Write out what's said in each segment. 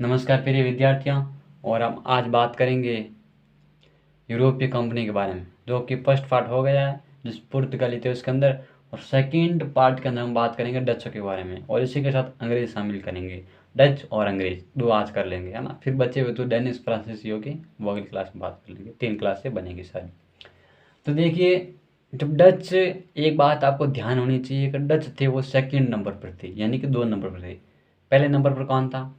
नमस्कार प्रिय विद्यार्थियों। और हम आज बात करेंगे यूरोपीय कंपनी के बारे में, जो कि फर्स्ट पार्ट हो गया है जिस पुर्तगाली थे उसके अंदर, और सेकंड पार्ट के अंदर हम बात करेंगे डचों के बारे में, और इसी के साथ अंग्रेज शामिल करेंगे। डच और अंग्रेज दो आज कर लेंगे, है ना। फिर बचे हुए तो डेनिस फ्रांसीसी होगी, वो अगली क्लास में बात कर लेंगे। 3 क्लास से बनेगी सारी। तो देखिए, जब डच, एक बात आपको ध्यान होनी चाहिए कि डच थे वो सेकंड नंबर पर थे, यानी कि 2 नंबर पर थे। पहले नंबर पर कौन था?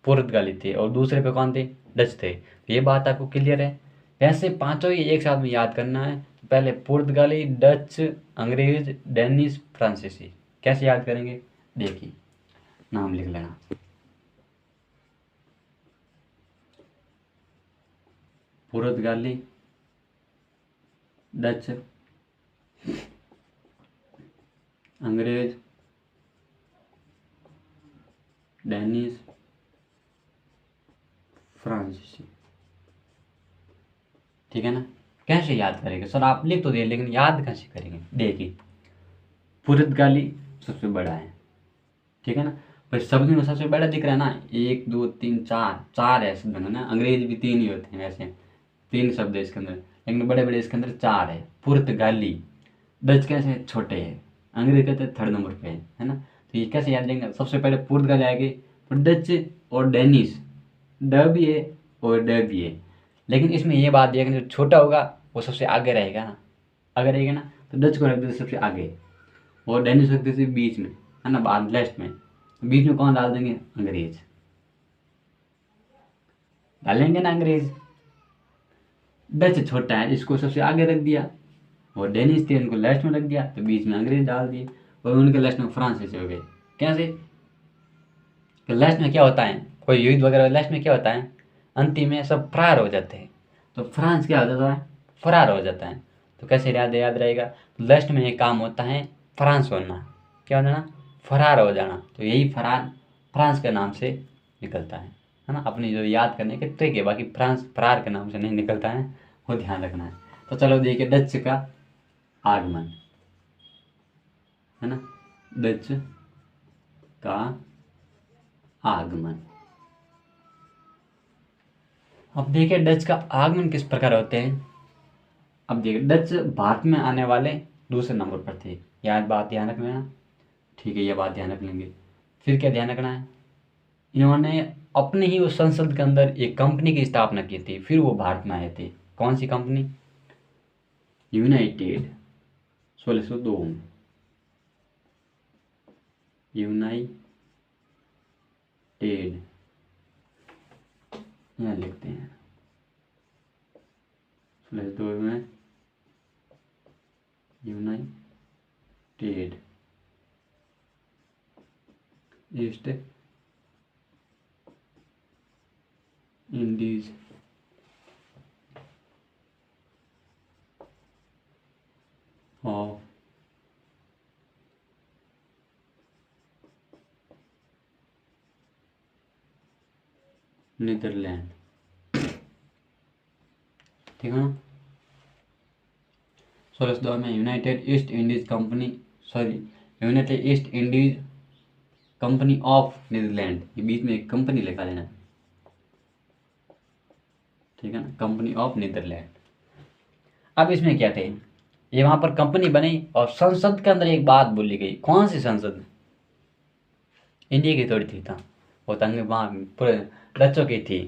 पुर्तगाली थे, और दूसरे पे कौन थे? डच थे। तो ये बात आपको क्लियर है। वैसे पांचों ही एक साथ में याद करना है। तो पहले पुर्तगाली, डच, अंग्रेज, डेनिश, फ्रांसीसी। कैसे याद करेंगे? देखिए, नाम लिख लेना। पुर्तगाली, डच, अंग्रेज, डेनिश, फ्रांसीसी। ठीक है ना। कैसे याद करेंगे सर? आप लिख तो दिए, लेकिन याद कैसे करेंगे? देखिए, पुर्तगाली सबसे बड़ा है, ठीक है ना। पर शब्द में सबसे बड़ा दिख रहा है ना, 1 2 3 4 4 है शब्द में ना। अंग्रेज भी 3 ही होते हैं वैसे, 3 शब्द है इसके अंदर, लेकिन बड़े बड़े इसके अंदर 4 है। पुर्तगाली। डच कैसे है? छोटे हैं। अंग्रेज कहते हैं थर्ड नंबर पे है ना। तो ये कैसे याद रहेंगे? सबसे पहले पुर्तगाल आएगी, फिर डच और डेनिश। ड भी है और ड भी है, लेकिन इसमें ये बात है कि जो छोटा होगा वो सबसे आगे रहेगा ना। आगे रहेगा ना, तो डच को रख देते सबसे आगे, और डेनिश रख देते बीच में, है ना, बाद लास्ट में। बीच में कौन डाल देंगे? अंग्रेज डालेंगे ना, अंग्रेज। डच छोटा है, इसको सबसे आगे रख दिया, और डेनिश थे उनको लास्ट में रख दिया, तो बीच में अंग्रेज डाल दिए, और उनके लास्ट में फ्रांसीसी हो गए। कैसे? कि लास्ट में क्या होता है, कोई युद्ध वगैरह लास्ट में क्या होता है, अंतिम में सब फरार हो जाते हैं। तो फ्रांस क्या हो जाता है? फरार हो जाता है। तो कैसे याद रहेगा? तो लास्ट में एक काम होता है, फ्रांस होना। क्या हो जाना? फरार हो जाना। तो यही फरार फ्रांस के नाम से निकलता है ना। अपनी जो याद करने के ट्रिक है, बाकी फ्रांस फरार के नाम से नहीं निकलता है, वो ध्यान रखना है। तो चलो देखिए, डच का आगमन, है ना। डच का आगमन। अब देखिए, डच का आगमन किस प्रकार होते हैं। अब देखिए, डच भारत में आने वाले दूसरे नंबर पर थे। याद बात ध्यान रखना है। ठीक है, ये बात ध्यान रख लेंगे। फिर क्या ध्यान रखना है? इन्होंने अपने ही उस संसद के अंदर एक कंपनी की स्थापना की थी, फिर वो भारत में आए थे। कौन सी कंपनी? यूनाइटेड, 1602 में। यूनाइटेड, यहाँ लिखते हैं 1602 में United East Indies of Netherland. ठीक है ना। 1602 में United East Indies company, sorry, United East Indies company of Netherland, ये बीच में एक कंपनी लिखा लेना। ठीक है ना, कंपनी ऑफ नीदरलैंड। अब इसमें क्या थे, ये वहां पर कंपनी बनी, और संसद के अंदर एक बात बोली गई। कौन सी संसद? इंडिया की थोड़ी थी था, वो तंग वहाँ पूरे डचों की थी।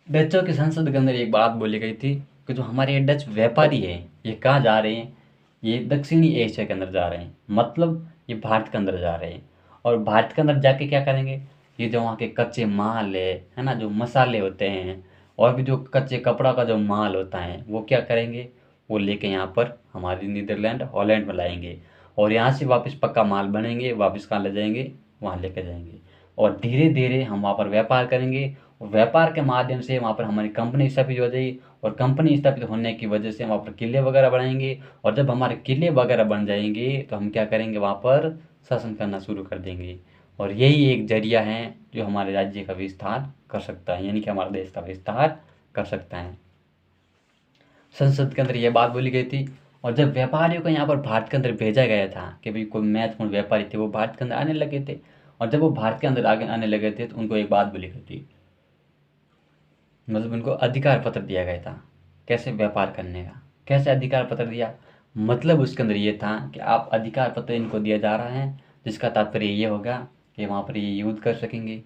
डचों की संसद के अंदर एक बात बोली गई थी कि जो हमारे ये डच व्यापारी है, ये कहाँ जा रहे हैं? ये दक्षिणी एशिया के अंदर जा रहे हैं, मतलब ये भारत के अंदर जा रहे हैं। और भारत के अंदर जाके क्या करेंगे? ये जो वहाँ के कच्चे माल है ना, जो मसाले होते हैं, और भी जो कच्चे कपड़ा का जो माल होता है, वो क्या करेंगे? वो लेके यहाँ पर हमारी नीदरलैंड, हॉलैंड में लाएंगे, और यहाँ से वापस पक्का माल बनेंगे, वापस कहाँ ले जाएंगे? वहाँ लेके जाएंगे। और धीरे धीरे हम वहाँ पर व्यापार करेंगे, और व्यापार के माध्यम से वहाँ पर हमारी कंपनी स्थापित हो जाएगी, और कंपनी स्थापित होने की वजह से वहाँ पर किले वगैरह बनाएंगे। और जब हमारे किले वगैरह बन जाएंगे तो हम क्या करेंगे? वहाँ पर शासन करना शुरू कर देंगे। और यही एक जरिया है जो हमारे राज्य का विस्तार कर सकता है, यानी कि हमारे देश का विस्तार कर सकता है। संसद के अंदर यह बात बोली गई थी। और जब व्यापारियों को यहाँ पर भारत के अंदर भेजा गया था कि भाई कोई महत्वपूर्ण व्यापारी थे वो भारत के अंदर आने लगे थे, और जब वो भारत के अंदर आगे आने लगे थे तो उनको एक बात बोली गई थी, मतलब उनको अधिकार पत्र दिया गया था कैसे व्यापार करने का। कैसे अधिकार पत्र दिया, मतलब उसके अंदर ये था कि आप अधिकार पत्र इनको दिया जा रहा है, जिसका तात्पर्य ये होगा कि वहाँ पर ये युद्ध कर सकेंगे,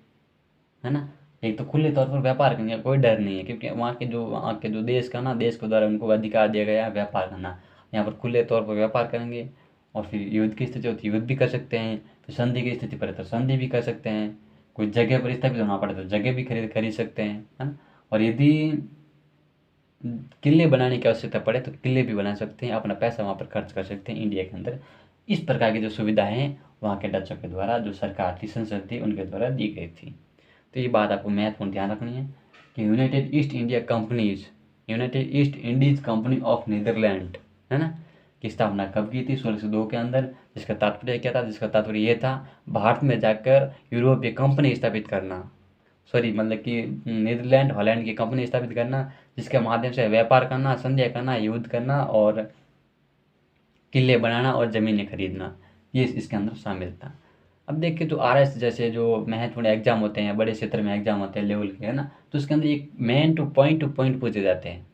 है ना। एक तो खुले तौर पर व्यापार करने का कोई डर नहीं है, क्योंकि वहाँ के जो देश का ना, देश के द्वारा उनको अधिकार दिया गया है व्यापार करना। यहाँ पर खुले तौर पर व्यापार करेंगे, और फिर युद्ध की स्थिति होती है युद्ध भी कर सकते हैं, फिर संधि की स्थिति पड़े तो संधि भी कर सकते हैं, कोई जगह पर स्थापित होना पड़े तो जगह भी खरीद सकते हैं, है ना। और यदि किले बनाने की आवश्यकता पड़े तो किले भी बना सकते हैं, अपना पैसा वहाँ पर खर्च कर सकते हैं इंडिया के अंदर। इस प्रकार की जो सुविधाएं हैं वहाँ के डचों के द्वारा, जो सरकार थी, संसद थी, उनके द्वारा दी गई थी। तो ये बात आपको महत्वपूर्ण ध्यान रखनी है कि United East Indies company of Netherland, है ना, की स्थापना कब की थी? 1602 के अंदर। जिसका तात्पर्य क्या था? जिसका तात्पर्य ये था भारत में जाकर यूरोपीय कंपनी स्थापित करना, सॉरी मतलब कि नीदरलैंड हॉलैंड की कंपनी स्थापित करना, जिसके माध्यम से व्यापार करना, संधियाँ करना, युद्ध करना और किले बनाना और ज़मीनें खरीदना, ये इसके अंदर शामिल था। अब देखिए तो आरएस जैसे जो महत्वपूर्ण एग्जाम होते हैं, बड़े क्षेत्र में एग्जाम होते हैं लेवल के, है ना, तो उसके अंदर एक मेन टू पॉइंट पूछे जाते हैं,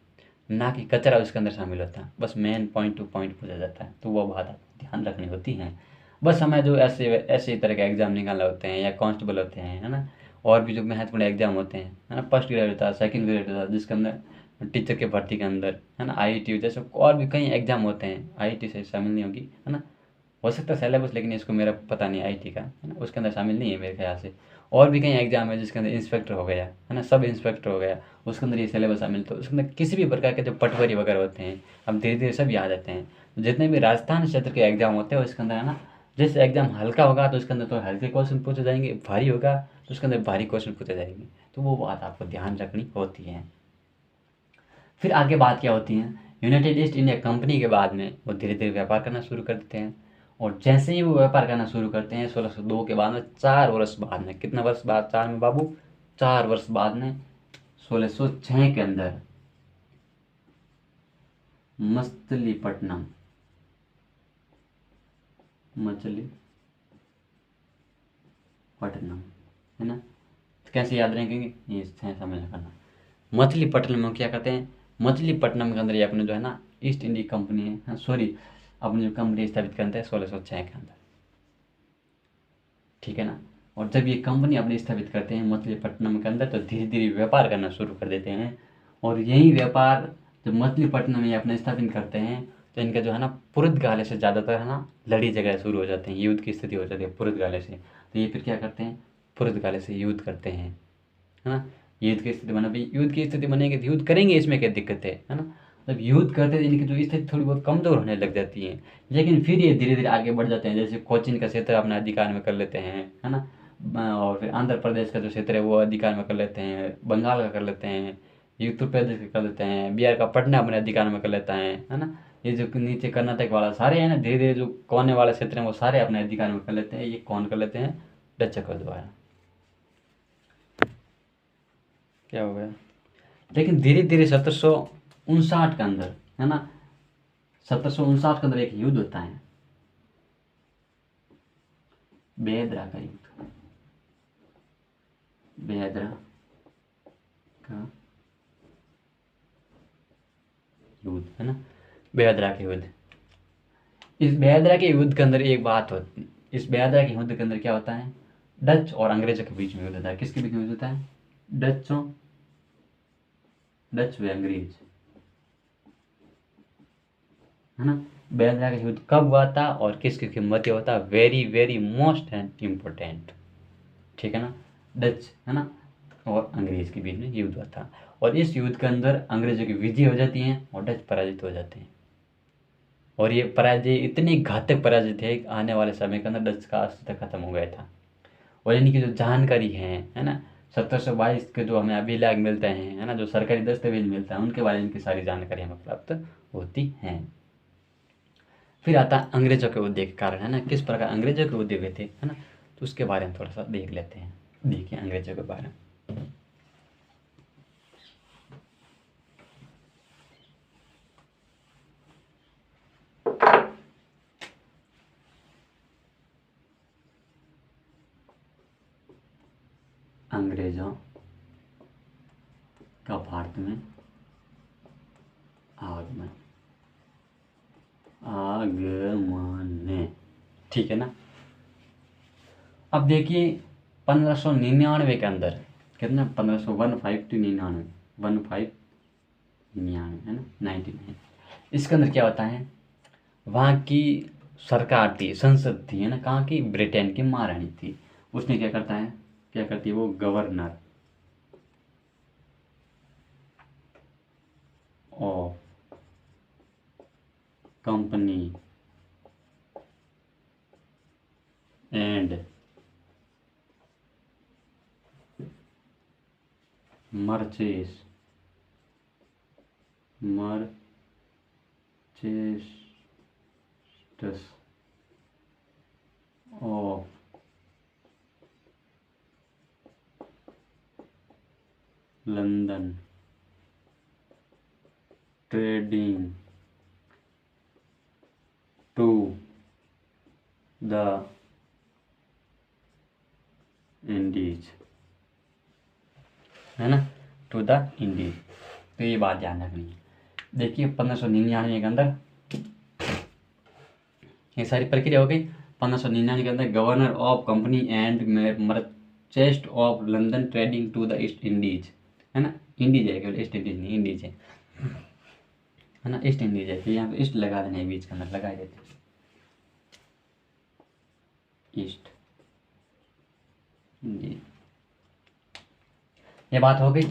ना कि कचरा उसके अंदर शामिल होता है, बस मेन पॉइंट टू पॉइंट पूछा जाता है। तो वो बात आपको ध्यान रखनी होती है। बस हमें जो ऐसे ऐसे तरह के एग्जाम निकालने होते हैं या कांस्टेबल होते हैं, है ना, और भी जो महत्वपूर्ण एग्जाम होते हैं, है ना, फर्स्ट ग्रेड होता है, सेकंड ग्रेड होता है, जिसके अंदर टीचर के भर्ती के अंदर, है ना, आईआईटी जैसे और भी कई एग्जाम होते हैं, आईआईटी से शामिल नहीं होगी, है ना, हो सकता है सिलेबस, लेकिन इसको मेरा पता नहीं आईटी का, है ना, उसके अंदर शामिल नहीं है मेरे ख्याल से। और भी कई एग्जाम है जिसके अंदर इंस्पेक्टर हो गया, है ना, सब इंस्पेक्टर हो गया, उसके अंदर ये सिलेबस शामिल, तो उसके अंदर किसी भी प्रकार के जो पटवारी वगैरह होते हैं, अब धीरे धीरे सब याद आते हैं। तो जितने भी राजस्थान क्षेत्र के एग्जाम होते हैं उसके अंदर, है ना, जैसे एग्जाम हल्का होगा तो उसके अंदर तो हल्के क्वेश्चन पूछे जाएंगे, भारी होगा तो उसके अंदर भारी क्वेश्चन पूछे जाएंगे। तो वो बात आपको ध्यान रखनी होती है। फिर आगे बात क्या होती है, यूनाइटेड ईस्ट इंडिया कंपनी के बाद में वो धीरे धीरे व्यापार करना शुरू कर देते हैं। और जैसे ही वो व्यापार करना शुरू करते हैं 1602 के बाद में, 4 वर्ष बाद में, कितना वर्ष बाद? 4 में बाबू, 4 वर्ष बाद में 1606 के अंदर मछलीपट्टनम, मछलीपट्टनम, है ना, तो कैसे याद रखेंगे ये समझ करना। मछलीपट्टनम में क्या करते हैं, मछलीपट्टनम के अंदर ये अपने जो है ना ईस्ट इंडिया कंपनी है, सॉरी, अपनी जो कंपनी स्थापित करते हैं 1606 के अंदर, ठीक है ना। और जब ये कंपनी अपनी स्थापित करते हैं मछलीपट्टनम के अंदर, तो धीरे धीरे व्यापार करना शुरू कर देते हैं। और यही व्यापार जब मछलीपट्टनम में अपने स्थापित करते हैं, तो इनका जो है ना पुर्तगाली से ज़्यादातर, है ना, लड़ी झगड़ा शुरू हो जाते हैं, युद्ध की स्थिति हो जाती है पुर्तगाली से। तो ये फिर क्या करते हैं, पुर्तगाली से युद्ध करते हैं, है ना। युद्ध की स्थिति बना, भाई युद्ध की स्थिति बनेगी तो युद्ध करेंगे, इसमें क्या दिक्कत है ना। जब युद्ध करते हैं इनकी जो स्थिति थोड़ी बहुत कमज़ोर होने लग जाती है, लेकिन फिर ये धीरे धीरे आगे बढ़ जाते हैं। जैसे कोचीन का क्षेत्र अपने अधिकार में कर लेते हैं, है ना, और फिर आंध्र प्रदेश का जो क्षेत्र है वो अधिकार में कर लेते हैं, बंगाल का कर लेते हैं, उत्तर प्रदेश का कर लेते हैं, बिहार का पटना अपने अधिकार में कर लेता है ना। ये जो नीचे कर्नाटक वाला सारे है ना, धीरे धीरे जो कोने वाले क्षेत्र हैं वो सारे अपने अधिकार में कर लेते हैं। ये कौन कर लेते हैं? डच के द्वारा। क्या हो गया? लेकिन धीरे धीरे 1759 के अंदर, है ना, 1759 के अंदर एक युद्ध होता है, बेहदरा का युद्ध, बेहदरा का युद्ध, है ना, बेहदरा के युद्ध। इस बेहदरा के युद्ध के अंदर एक बात होती है, इस बेहदरा के युद्ध के अंदर क्या होता है, डच और अंग्रेजों के बीच में युद्ध होता है। किसके बीच में युद्ध होता है? डच व अंग्रेज, है ना। बेहदरा का युद्ध कब हुआ था और किसकी कीमत ये होता है? Very very most and important, ठीक है ना। डच, है ना, और अंग्रेज के बीच में युद्ध हुआ था, और इस युद्ध के अंदर अंग्रेजों की विजय हो जाती है और डच पराजित हो जाते हैं। और ये पराजय इतनी घातक पराजय थे कि आने वाले समय के अंदर डच का अस्तित्व खत्म हो गया था। और इनकी जो जानकारी है ना, 1722 के जो हमें अभिलेख मिलते हैं, है ना, जो सरकारी दस्तावेज मिलता है, उनके बारे में इनकी सारी जानकारी हमें प्राप्त होती हैं। फिर आता है अंग्रेजों के उदय के कारण, है ना, किस प्रकार अंग्रेजों के उदय हुए थे, है ना, तो उसके बारे में थोड़ा सा देख लेते हैं। देखिए अंग्रेजों के बारे में, अंग्रेजों का भारत में आगमन, आगमन, ठीक है ना। अब देखिए 1599 के अंदर कितना, 1515 है ना, 99, इसके अंदर क्या होता है, वहाँ की सरकार थी, संसद थी, है ना, कहाँ की, ब्रिटेन की महारानी थी, उसने क्या करता है, क्या करती है वो, governor of company and merchants of London trading to the Indies, है ना, टू द इंडीज। तो ये बात ध्यान रखनी है। देखिए 1599 के अंदर ये सारी प्रक्रिया हो गई। 1599 के अंदर governor of company and merchants of London trading to the East Indies, है ना, इंडीज है, केवल ईस्ट इंडीज नहीं, इंडीज है ना, ईस्ट इंडीज है। फिर यहाँ पे ईस्ट लगा देना है, बीच के अंदर लगा देते हैं ईस्ट इंडीज। ये बात हो गई।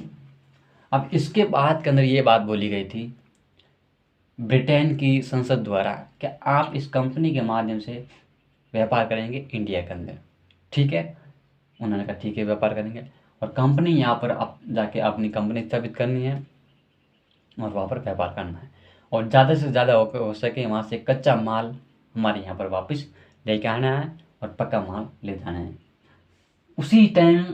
अब इसके बाद के अंदर ये बात बोली गई थी ब्रिटेन की संसद द्वारा कि आप इस कंपनी के माध्यम से व्यापार करेंगे इंडिया के अंदर, ठीक है। उन्होंने कहा ठीक है, व्यापार करेंगे, और कंपनी यहाँ पर जाके अपनी कंपनी स्थापित करनी है और वहाँ पर व्यापार करना है, और ज़्यादा से ज़्यादा हो सके वहाँ से कच्चा माल हमारे यहाँ पर वापस लेके आना है और पक्का माल ले जाना है। उसी टाइम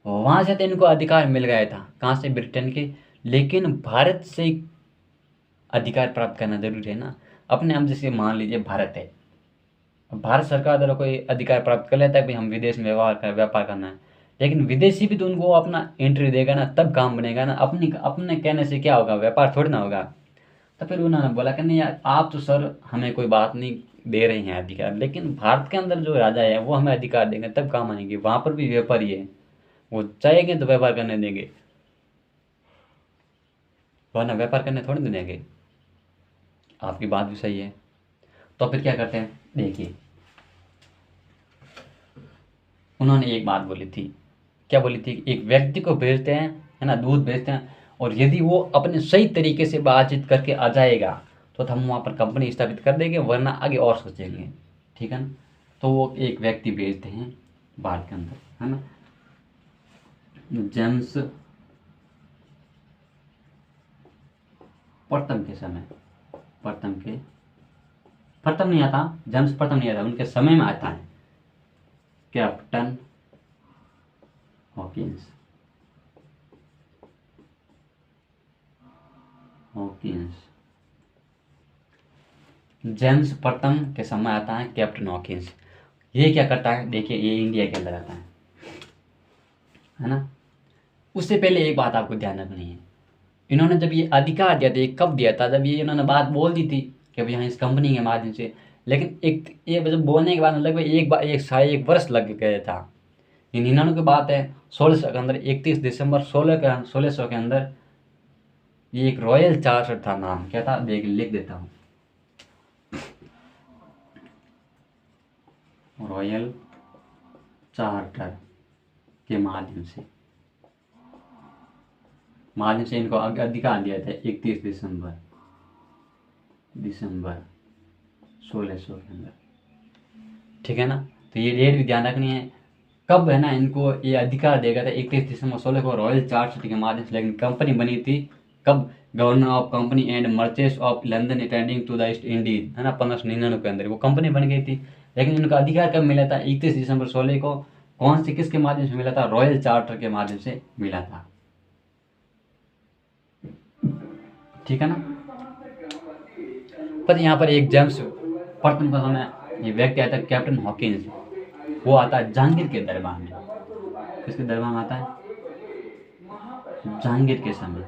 वहाँ से तो इनको अधिकार मिल गया था, कहाँ से, ब्रिटेन के, लेकिन भारत से अधिकार प्राप्त करना जरूरी है ना। अपने हम जैसे मान लीजिए भारत है, भारत सरकार द्वारा कोई अधिकार प्राप्त कर लेता है कि हम विदेश में व्यापार करना है, लेकिन विदेशी भी तो उनको अपना एंट्री देगा ना, तब काम बनेगा ना। अपने कहने से क्या होगा, व्यापार थोड़ी ना होगा। तो फिर उन्होंने बोला कि नहीं यार, आप तो सर हमें कोई बात नहीं दे रहे हैं अधिकार, लेकिन भारत के अंदर जो राजा है वो हमें अधिकार देंगे तब काम आएंगे, वहाँ पर भी व्यापारी है, वो चाहेंगे तो व्यापार करने देंगे, वरना व्यापार करने थोड़ी ना देंगे। आपकी बात भी सही है। तो फिर क्या करते हैं, देखिए उन्होंने एक बात बोली थी, क्या बोली थी, एक व्यक्ति को भेजते हैं, है ना, दूध भेजते हैं, और यदि वो अपने सही तरीके से बातचीत करके आ जाएगा तो हम वहाँ पर कंपनी स्थापित कर देंगे, वरना आगे और सोचेंगे, ठीक है ना। तो वो एक व्यक्ति भेजते हैं भारत के अंदर, है ना, जेम्स प्रथम के समय, प्रथम नहीं आता, जेम्स प्रथम नहीं आता, उनके समय में आता है कैप्टन हॉकिंस, जेम्स प्रथम के समय आता है कैप्टन हॉकिंस। ये क्या करता है, देखिए ये इंडिया के अंदर आता है ना। उससे पहले एक बात आपको ध्यान रखनी है, इन्होंने जब ये अधिकार दिया था, ये कब दिया था, जब ये इन्होंने बात बोल दी थी कि भाई यहाँ इस कंपनी के माध्यम से, लेकिन एक ये जब बोलने के बाद लगभग एक वर्ष लग गया था। ये 99 की बात है, 1600 के अंदर, 31 दिसंबर 1600 के अंदर ये एक रॉयल चार्टर था, नाम क्या था, लिख देता हूँ, रॉयल चार्टर के माध्यम से इनको अधिकार दिया था 31 दिसंबर 1600 के अंदर, ठीक है ना। तो ये डेट भी ध्यान रखनी है, कब है ना इनको ये अधिकार देगा था, 31 दिसंबर 16 को रॉयल चार्टर के माध्यम से। लेकिन कंपनी बनी थी कब, governor of company and merchants of London attending to the East Indies, है ना, 1599 के अंदर वो कंपनी बन गई थी। लेकिन इनका अधिकार कब मिला था, 31 दिसंबर 16 को, कौन से किसके माध्यम से मिला था, रॉयल चार्टर के माध्यम से मिला था, ठीक है ना। पर यहाँ पर एक जेम्स प्रथम का समय ये व्यक्ति आता है कैप्टन हॉकिंस, वो आता है जहांगीर के दरबार में, किसके दरबार में आता है, जहांगीर के समय।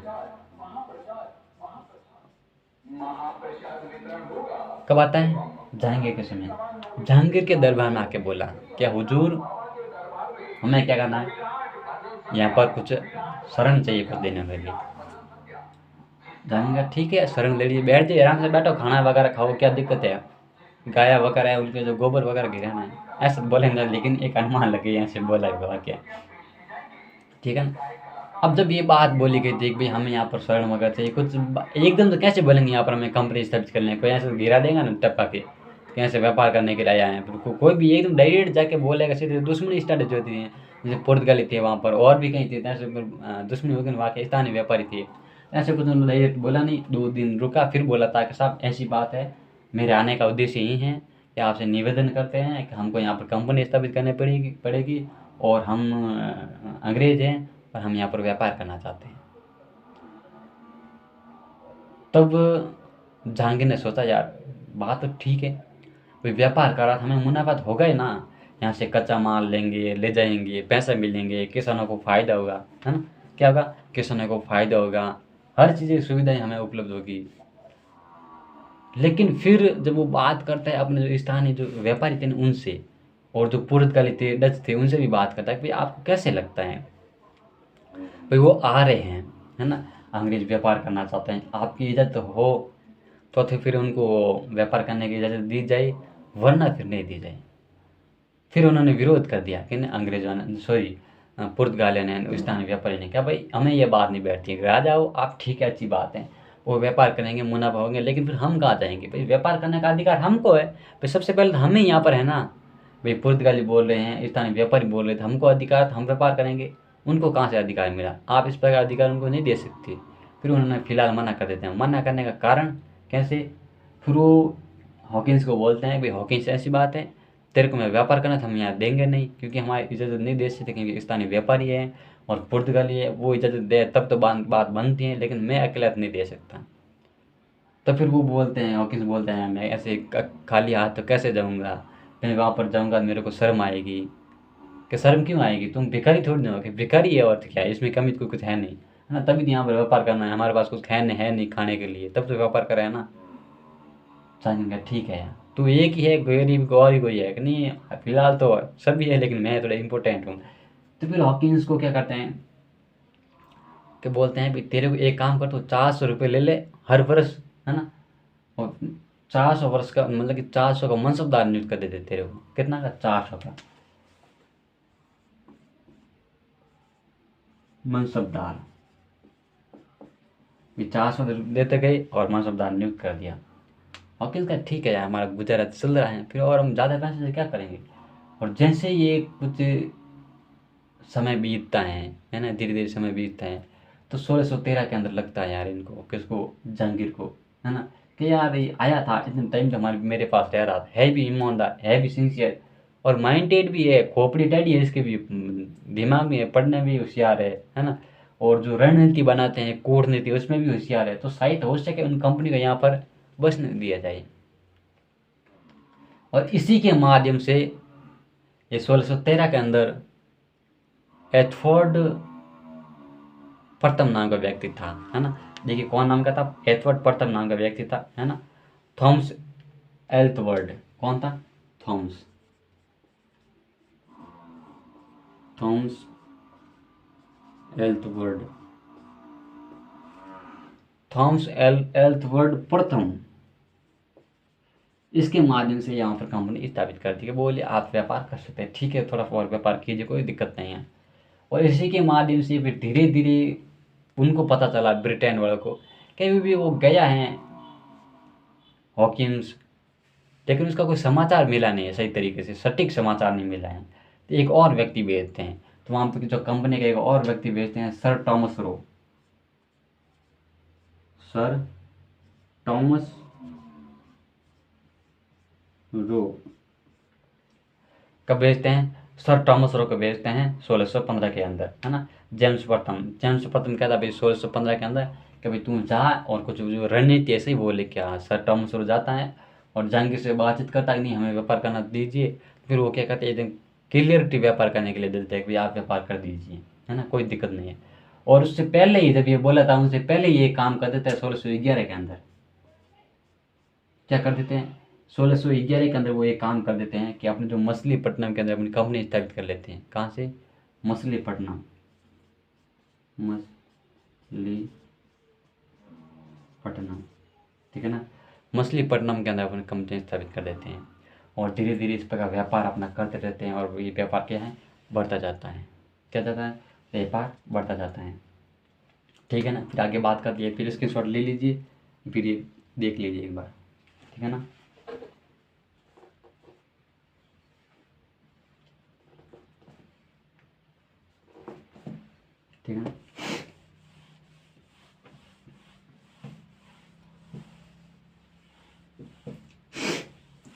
कब आता है? जहांगीर के समय। जहांगीर के दरबार में आके बोला, क्या हुजूर हमें क्या करना है, यहाँ पर कुछ शरण चाहिए कुछ देने के लिए। जहांगीर कहा, ठीक है शरण ले लीजिए, बैठ जाइए, आराम से बैठो, खाना वगैरह खाओ, क्या दिक्कत है, गाया वगैरह है उनके जो गोबर वगैरह गिराना है, ऐसा बोलेंगे। लेकिन एक अनुमान लगे यहाँ से बोला है क्या, ठीक है ना। अब जब ये बात बोली गई थी कि भाई हमें यहाँ पर शरण वगैरह चाहिए कुछ, एकदम तो कैसे बोलेंगे यहाँ पर हमें कंपनी स्थापित करनी है, कोई ऐसे गिरा देगा ना टपका के, कैसे व्यापार करने के लिए आया है, कोई भी एकदम डायरेक्ट जाके बोलेगा सीधे दुश्मनी स्टार्ट हो जाती है। जैसे पुर्तगाली थे वहाँ पर, और भी कहीं थे, ऐसे दुश्मनी हो गई, वहाँ के स्थानीय व्यापारी थे। ऐसे कुछ उन्होंने डायरेक्ट बोला नहीं, 2 दिन रुका, फिर बोला था कि साहब ऐसी बात है, मेरे आने का उद्देश्य यही है कि आपसे निवेदन करते हैं कि हमको यहाँ पर कंपनी स्थापित करनी पड़ेगी, और हम अंग्रेज हैं और हम यहाँ पर व्यापार करना चाहते हैं। तब जहांगीर ने सोचा, यार बात तो ठीक है, कोई व्यापार कर रहा था, हमें मुनाफा तो होगा ही ना, यहाँ से कच्चा माल लेंगे, ले जाएंगे, पैसा मिलेंगे, किसानों को फ़ायदा होगा, है ना। क्या होगा, किसानों को फ़ायदा होगा, हर चीज़ की सुविधाएं हमें उपलब्ध होगी। लेकिन फिर जब वो बात करता है अपने जो स्थानीय जो व्यापारी थे ना उनसे, और जो पुर्तगाली थे, डच थे, उनसे भी बात करता है कि भाई आपको कैसे लगता है, भाई वो आ रहे हैं, है ना, अंग्रेज व्यापार करना चाहते हैं, आपकी इजाज़त हो तो फिर उनको व्यापार करने की इजाज़त दी जाए, वरना फिर नहीं दी जाए। फिर उन्होंने विरोध कर दिया कि अंग्रेजों ने, सॉरी पुर्तगालियों ने, स्थानीय व्यापारी ने कहा, भाई हमें ये बात नहीं बैठती है, आ जाओ आप, ठीक है अच्छी बात है, वो व्यापार करेंगे, मुनाफा होंगे, लेकिन फिर हम कहाँ जाएंगे, भाई व्यापार करने का अधिकार हमको है, भाई सबसे पहले तो हमें यहाँ पर है ना, भाई पुर्तगाली बोल रहे हैं, स्थानीय व्यापारी बोल रहे थे, हमको अधिकार, हम व्यापार करेंगे, उनको कहाँ से अधिकार मिला, आप इस प्रकार अधिकार उनको नहीं दे सकते। फिर उन्होंने फिलहाल मना कर देते हैं। मना करने का कारण कैसे, फिर वो हॉकिंस को बोलते हैं, भाई हॉकिंस ऐसी बात है, तेरे को मैं व्यापार करना था, हम यहाँ देंगे नहीं, क्योंकि हमारी इजाज़त नहीं दे सकते, क्योंकि स्थानीय व्यापारी है और पुर्तगाली है, वो इजाज़त दे तब तो बात बनती है, लेकिन मैं अकेला तो नहीं दे सकता। तो फिर वो बोलते हैं, हॉकिंस बोलते हैं, मैं ऐसे खाली हाथ तो कैसे जाऊँगा, मैं वहाँ पर जाऊँगा मेरे को शर्म आएगी। कि शर्म क्यों आएगी, तुम भिखारी थोड़ी ना हो, कि भिखारी है और तो क्या है, इसमें कमी तो कुछ है नहीं, है ना, तभी तो यहाँ पर व्यापार करना है, हमारे पास कुछ है नहीं खाने के लिए, तब तो व्यापार करा है ना। चाहेंगे ठीक है, तू एक ही है, गरीब और ही कोई है कि नहीं, फिलहाल तो सभी है, लेकिन मैं थोड़ा इम्पोर्टेंट हूँ। तो फिर हॉकिंस को क्या करते हैं कि बोलते हैं, भाई तेरे को एक काम कर, तो 400 रुपये ले ले हर वर्ष, है ना, और 400 वर्ष का, मतलब कि 400 का मनसबदार नियुक्त कर देते तेरे को, कितना का, 400 का मनसबदार। ये 400 देते गए और मनसबदार नियुक्त कर दिया। हॉकिंस का ठीक है यार, हमारा गुजारा चल रहा है, फिर और हम ज़्यादा पैसे से क्या करेंगे। और जैसे ये कुछ समय बीतता है ना, धीरे धीरे समय बीतता है, तो 1613 के अंदर लगता है यार इनको, किसको, जहांगीर को, है ना, कि यार ये आया था इतने टाइम से हमारे मेरे पास रह रहा था, है भी ईमानदार, है भी सिंसियर, और माइंडेड भी है, खोपड़ी टेढ़ी है इसके भी, दिमाग में है, पढ़ने में भी होशियार है ना, और जो रणनीति बनाते हैं, कूटनीति, उसमें भी होशियार है, तो शायद हो सके उन कंपनी को यहाँ पर बसने दिया जाए। और इसी के माध्यम से ये 1613 के अंदर एथफोर्ड प्रथम नाम का व्यक्ति था, है ना, देखिए कौन नाम का था, एथवर्ड प्रथम नाम का व्यक्ति था, है ना, थॉमस एल्थवर्ड, कौन था, थॉमस थॉमस एल्थवर्ड, थॉमस एल्थवर्ड प्रथम। इसके माध्यम से यहाँ पर कंपनी स्थापित कर दी कि बोले आप व्यापार कर सकते हैं, ठीक है, थोड़ा और व्यापार कीजिए, कोई दिक्कत नहीं है। और इसी के माध्यम से फिर धीरे धीरे उनको पता चला, ब्रिटेन वालों को, कहीं भी वो गया है हॉकिंस, लेकिन उसका कोई समाचार मिला नहीं है, सही तरीके से सटीक समाचार नहीं मिला है। तो एक और व्यक्ति भेजते हैं, तो वहाँ पर जो कंपनी का एक और व्यक्ति भेजते हैं, sir Thomas Roe, sir Thomas Roe कब भेजते हैं, सर टॉमस रो को भेजते हैं 1615 के अंदर, है ना। जेम्स प्रथम क्या था भाई 1615 के अंदर, कि भाई तू जा और कुछ जो रणनीति ऐसे ही बोले, क्या सर टॉमस रो जाता है और जहांगीर से बातचीत करता है कि नहीं हमें व्यापार करना दीजिए, फिर वो क्या कहते हैं, एकदम क्लियरिटी व्यापार करने के लिए देते हैं कि भाई आप व्यापार कर दीजिए, है ना, कोई दिक्कत नहीं है। और उससे पहले ही जब ये बोला था उनसे पहले ये काम कर देते हैं 1611 के अंदर। क्या कर देते हैं 1611 के अंदर वो ये काम कर देते हैं कि अपने जो मछलीपट्टनम के अंदर अपनी कंपनी स्थापित कर लेते हैं। कहाँ से? मछलीपट्टनम, मछलीपट्टनम, ठीक है ना। मछलीपट्टनम के अंदर अपनी कंपनी स्थापित कर देते हैं और धीरे धीरे इस प्रकार व्यापार अपना करते रहते हैं और ये व्यापार क्या है बढ़ता जाता है। क्या जाता है? व्यापार बढ़ता जाता है, ठीक है ना। फिर आगे बात करती है, फिर स्क्रीनशॉट ले लीजिए, फिर ये देख लीजिए एक बार, ठीक है ना। ठीक है ना।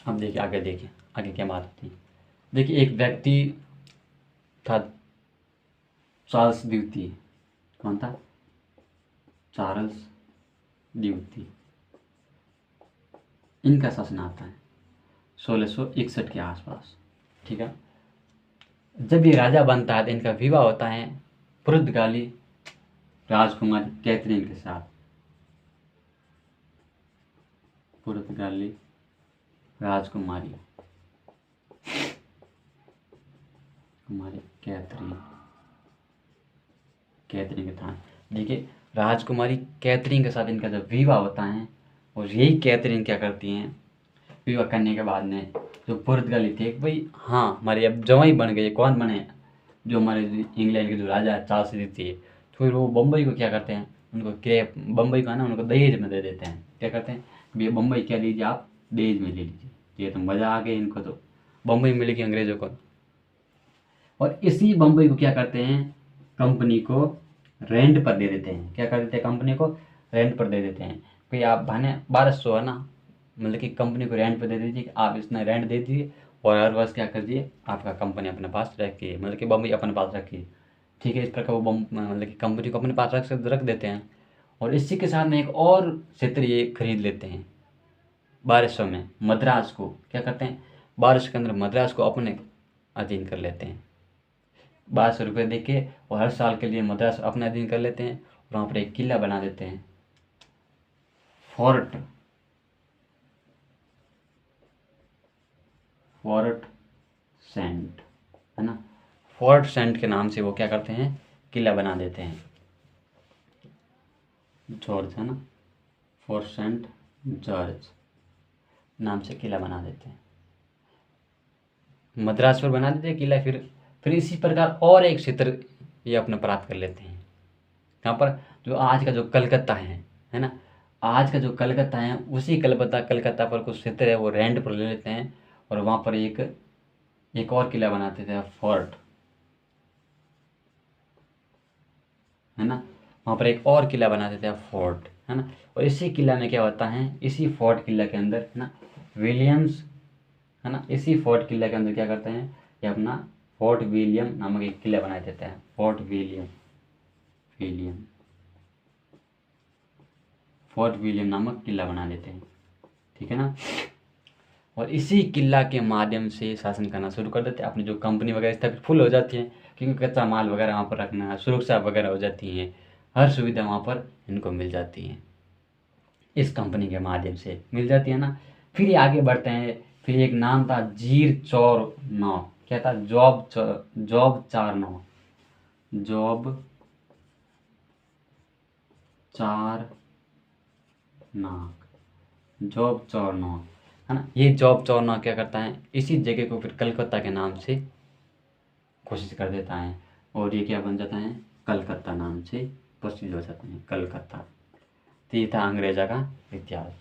अब देखिए आगे, देखिए आगे क्या बात होती है। देखिए एक व्यक्ति था चार्ल्स द्वितीय। कौन था? चार्ल्स द्वितीय। इनका शासन आता है 1661 के आसपास, ठीक है। जब ये राजा बनता है तो इनका विवाह होता है पुर्तगाली राजकुमारी कैथरीन के साथ। पुर्तगाली राजकुमारी कुमारी कैथरीन, कैथरीन के साथ। देखिए राजकुमारी कैथरीन के साथ इनका जब विवाह होता है और यही कैथरीन क्या करती हैं, विवाह करने के बाद में जो पुर्तगाली थे भाई, हाँ हमारे अब जवाई बन गए। कौन बने? जो हमारे इंग्लैंड के जो राजा चार्ल्स थे। तो फिर वो बम्बई को क्या करते हैं, उनको बम्बई का ना उनको दहेज में दे देते हैं। क्या करते हैं? ये बम्बई क्या लीजिए आप, दहेज में ले लीजिए। ये तो मज़ा आ गया इनको, तो बम्बई मिलेगी अंग्रेज़ों को। और इसी बम्बई को क्या करते हैं, कंपनी को रेंट पर दे देते हैं। क्या कर देते हैं? कंपनी को रेंट पर दे देते हैं कि आप भाने 1200 है ना, मतलब कि कंपनी को रेंट पर दे दीजिए कि आप इतना रेंट दे दीजिए और हर वर्ष क्या कर दिए, आपका कंपनी अपने पास रखिए, मतलब कि बम्बई अपने पास रखिए, ठीक है। इस प्रकार वो मतलब कि कंपनी को अपने पास रख देते हैं। और इसी के साथ में एक और क्षेत्र ये खरीद लेते हैं 1200 में, मद्रास को। क्या करते हैं? 1200 के अंदर मद्रास को अपने अधीन कर लेते हैं। 1200 रुपये दे के और हर साल के लिए मद्रास अपने अधीन कर लेते हैं और वहाँ पर एक किला बना देते हैं, फोर्ट फोर्ट सेंट, है ना। फोर्ट सेंट के नाम से वो क्या करते हैं, किला बना देते हैं। जॉर्ज, है ना, फोर्ट सेंट जॉर्ज नाम से किला बना देते हैं, मद्रास पर बना देते हैं किला। फिर इसी प्रकार और एक क्षेत्र ये अपने प्राप्त कर लेते हैं। यहाँ पर जो आज का जो कलकत्ता है ना, आज का जो कलकत्ता है उसी कलकत्ता पर कुछ क्षेत्र है वो रेंट पर ले लेते हैं और वहाँ पर एक और किला बनाते थे, फोर्ट, है ना। वहाँ पर एक और किला बनाते थे, फोर्ट, है ना। और इसी किला में क्या होता है, इसी फोर्ट किला के अंदर, है ना, विलियम्स, है ना, इसी फोर्ट किला के अंदर क्या करते हैं कि अपना फोर्ट विलियम नामक एक किला बना देते हैं। फोर्ट विलियम फोर्ट विलियम नामक किला बना देते हैं, ठीक है ना। और इसी किला के माध्यम से शासन करना शुरू कर देते हैं। अपनी जो कंपनी वगैरह स्थापित फुल हो जाती है, क्योंकि कच्चा माल वगैरह वहाँ पर रखना, सुरक्षा वगैरह हो जाती है, हर सुविधा वहाँ पर इनको मिल जाती है, इस कंपनी के माध्यम से मिल जाती है ना। फिर ये आगे बढ़ते हैं। फिर एक नाम था जीर चौर नौ। क्या था? जॉब चार नौ, जॉब चार नाक, जॉब चौर नौ, है ना। ये जॉब चौर नौ क्या करता है, इसी जगह को फिर कलकत्ता के नाम से कोशिश कर देता है और ये क्या बन जाता है, कलकत्ता नाम से प्रसिद्ध हो जाते हैं, कलकत्ता। तो ये था अंग्रेजा का इतिहास।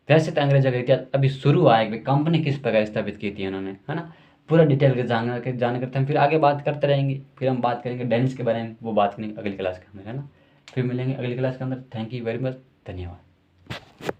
वैसे तो अंग्रेजा का इतिहास अभी शुरू हुआ है कि कंपनी किस प्रकार स्थापित की थी उन्होंने, है ना। पूरा डिटेल के जानकर हम फिर आगे बात करते रहेंगे। फिर हम बात करेंगे डेनिस के बारे में, वो बात करेंगे अगली क्लास के अंदर, है ना। फिर मिलेंगे अगली क्लास के अंदर। थैंक यू वेरी मच, धन्यवाद।